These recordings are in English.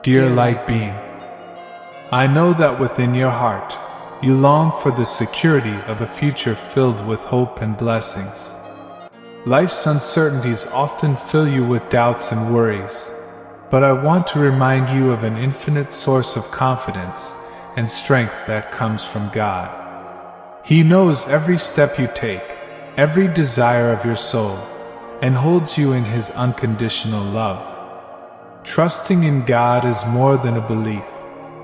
Dear light beam, I know that within your heart, you long for the security of a future filled with hope and blessings. Life's uncertainties often fill you with doubts and worries, but I want to remind you of an infinite source of confidence and strength that comes from God. He knows every step you take, every desire of your soul, and holds you in His unconditional love. Trusting in God is more than a belief.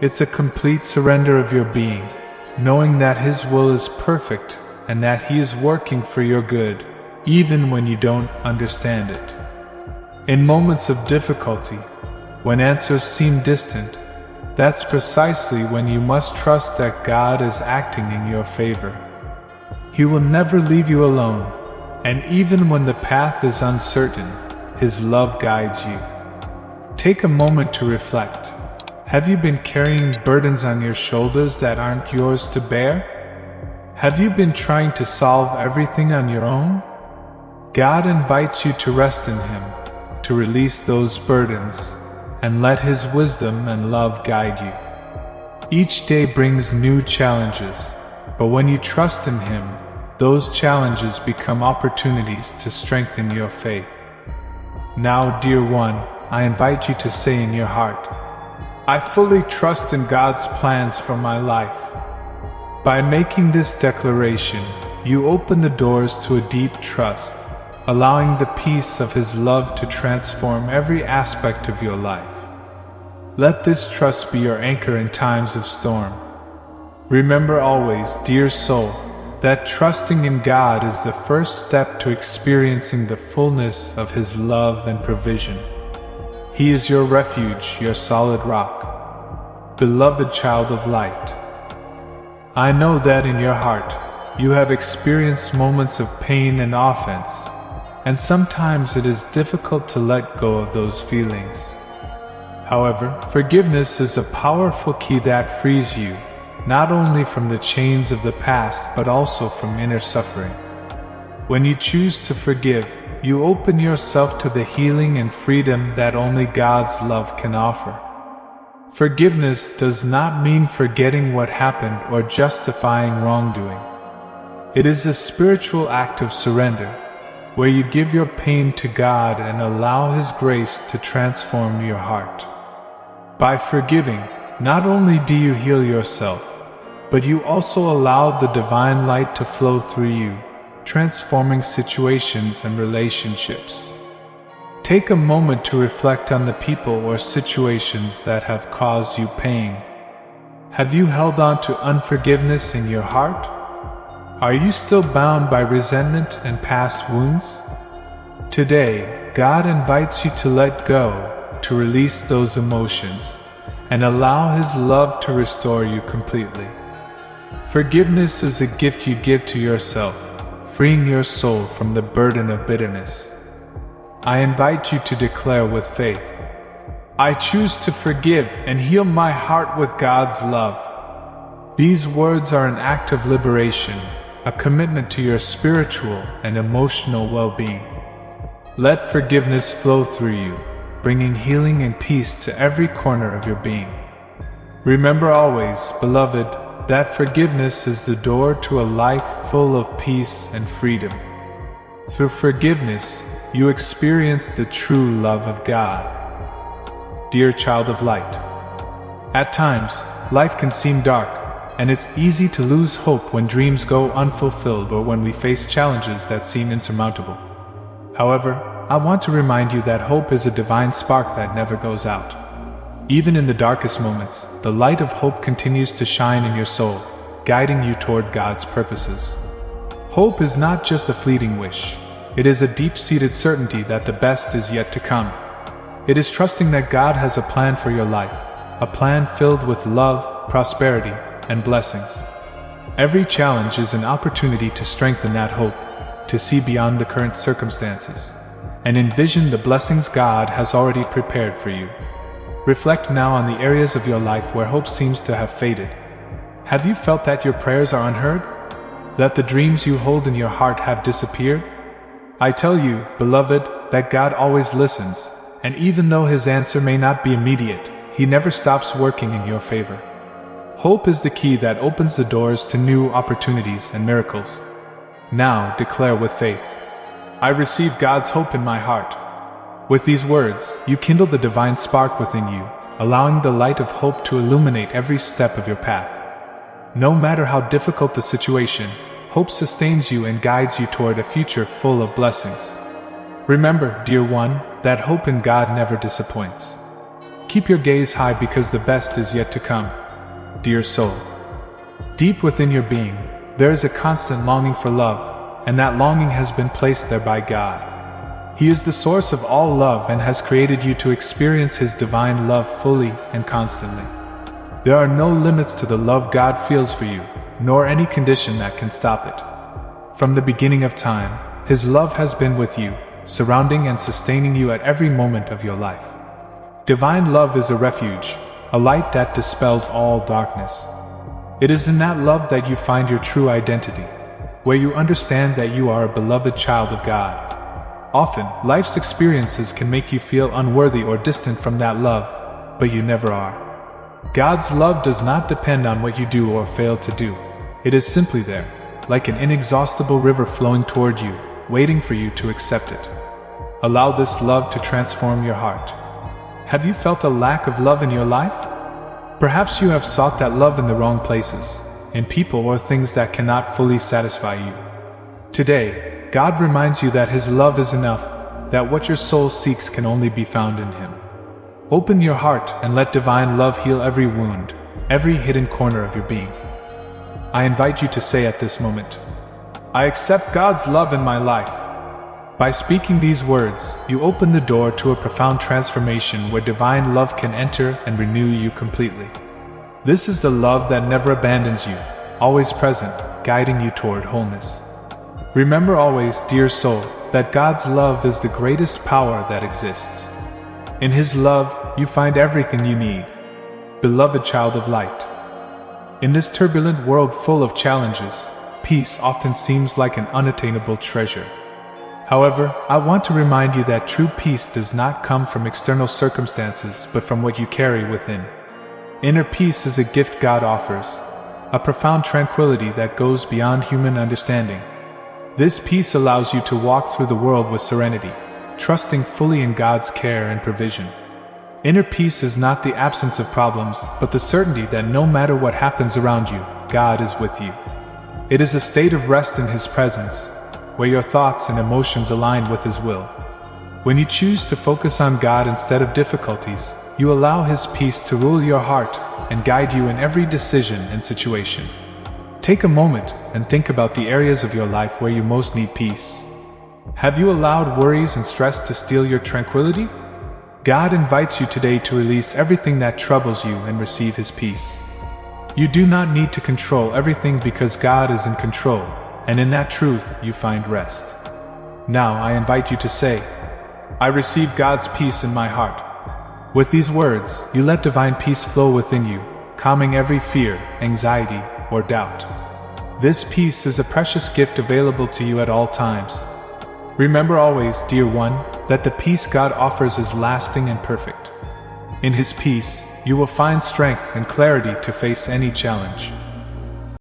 It's a complete surrender of your being, knowing that His will is perfect and that He is working for your good, even when you don't understand it. In moments of difficulty, when answers seem distant, that's precisely when you must trust that God is acting in your favor. He will never leave you alone, and even when the path is uncertain, His love guides you. Take a moment to reflect. Have you been carrying burdens on your shoulders that aren't yours to bear? Have you been trying to solve everything on your own? God invites you to rest in Him, to release those burdens, and let His wisdom and love guide you. Each day brings new challenges, but when you trust in Him, those challenges become opportunities to strengthen your faith. Now, dear one, I invite you to say in your heart, I fully trust in God's plans for my life. By making this declaration, you open the doors to a deep trust, allowing the peace of His love to transform every aspect of your life. Let this trust be your anchor in times of storm. Remember always, dear soul, that trusting in God is the first step to experiencing the fullness of His love and provision. He is your refuge, your solid rock. Beloved child of light, I know that in your heart, you have experienced moments of pain and offense, and sometimes it is difficult to let go of those feelings. However, forgiveness is a powerful key that frees you, not only from the chains of the past but also from inner suffering. When you choose to forgive, you open yourself to the healing and freedom that only God's love can offer. Forgiveness does not mean forgetting what happened or justifying wrongdoing. It is a spiritual act of surrender, where you give your pain to God and allow His grace to transform your heart. By forgiving, not only do you heal yourself, but you also allow the divine light to flow through you, transforming situations and relationships. Take a moment to reflect on the people or situations that have caused you pain. Have you held on to unforgiveness in your heart? Are you still bound by resentment and past wounds? Today, God invites you to let go, to release those emotions, and allow His love to restore you completely. Forgiveness is a gift you give to yourself, freeing your soul from the burden of bitterness. I invite you to declare with faith, I choose to forgive and heal my heart with God's love. These words are an act of liberation, a commitment to your spiritual and emotional well-being. Let forgiveness flow through you, bringing healing and peace to every corner of your being. Remember always, beloved, that forgiveness is the door to a life full of peace and freedom. Through forgiveness, you experience the true love of God. Dear child of light, at times, life can seem dark, and it's easy to lose hope when dreams go unfulfilled or when we face challenges that seem insurmountable. However, I want to remind you that hope is a divine spark that never goes out. Even in the darkest moments, the light of hope continues to shine in your soul, guiding you toward God's purposes. Hope is not just a fleeting wish. It is a deep-seated certainty that the best is yet to come. It is trusting that God has a plan for your life, a plan filled with love, prosperity, and blessings. Every challenge is an opportunity to strengthen that hope, to see beyond the current circumstances, and envision the blessings God has already prepared for you. Reflect now on the areas of your life where hope seems to have faded. Have you felt that your prayers are unheard? That the dreams you hold in your heart have disappeared? I tell you, beloved, that God always listens, and even though His answer may not be immediate, He never stops working in your favor. Hope is the key that opens the doors to new opportunities and miracles. Now declare with faith, I receive God's hope in my heart. With these words, you kindle the divine spark within you, allowing the light of hope to illuminate every step of your path. No matter how difficult the situation, hope sustains you and guides you toward a future full of blessings. Remember, dear one, that hope in God never disappoints. Keep your gaze high because the best is yet to come. Dear soul, deep within your being, there is a constant longing for love, and that longing has been placed there by God. He is the source of all love and has created you to experience His divine love fully and constantly. There are no limits to the love God feels for you, nor any condition that can stop it. From the beginning of time, His love has been with you, surrounding and sustaining you at every moment of your life. Divine love is a refuge, a light that dispels all darkness. It is in that love that you find your true identity, where you understand that you are a beloved child of God. Often, life's experiences can make you feel unworthy or distant from that love, but you never are. God's love does not depend on what you do or fail to do. It is simply there, like an inexhaustible river flowing toward you, waiting for you to accept it. Allow this love to transform your heart. Have you felt a lack of love in your life? Perhaps you have sought that love in the wrong places, in people or things that cannot fully satisfy you. Today, God reminds you that His love is enough, that what your soul seeks can only be found in Him. Open your heart and let divine love heal every wound, every hidden corner of your being. I invite you to say at this moment, I accept God's love in my life. By speaking these words, you open the door to a profound transformation where divine love can enter and renew you completely. This is the love that never abandons you, always present, guiding you toward wholeness. Remember always, dear soul, that God's love is the greatest power that exists. In His love, you find everything you need. Beloved child of light. In this turbulent world full of challenges, peace often seems like an unattainable treasure. However, I want to remind you that true peace does not come from external circumstances but from what you carry within. Inner peace is a gift God offers, a profound tranquility that goes beyond human understanding. This peace allows you to walk through the world with serenity, trusting fully in God's care and provision. Inner peace is not the absence of problems, but the certainty that no matter what happens around you, God is with you. It is a state of rest in His presence, where your thoughts and emotions align with His will. When you choose to focus on God instead of difficulties, you allow His peace to rule your heart and guide you in every decision and situation. Take a moment and think about the areas of your life where you most need peace. Have you allowed worries and stress to steal your tranquility? God invites you today to release everything that troubles you and receive His peace. You do not need to control everything because God is in control, and in that truth you find rest. Now I invite you to say, I receive God's peace in my heart. With these words, you let divine peace flow within you, calming every fear, anxiety, or doubt. This peace is a precious gift available to you at all times. Remember always, dear one, that the peace God offers is lasting and perfect. In His peace, you will find strength and clarity to face any challenge.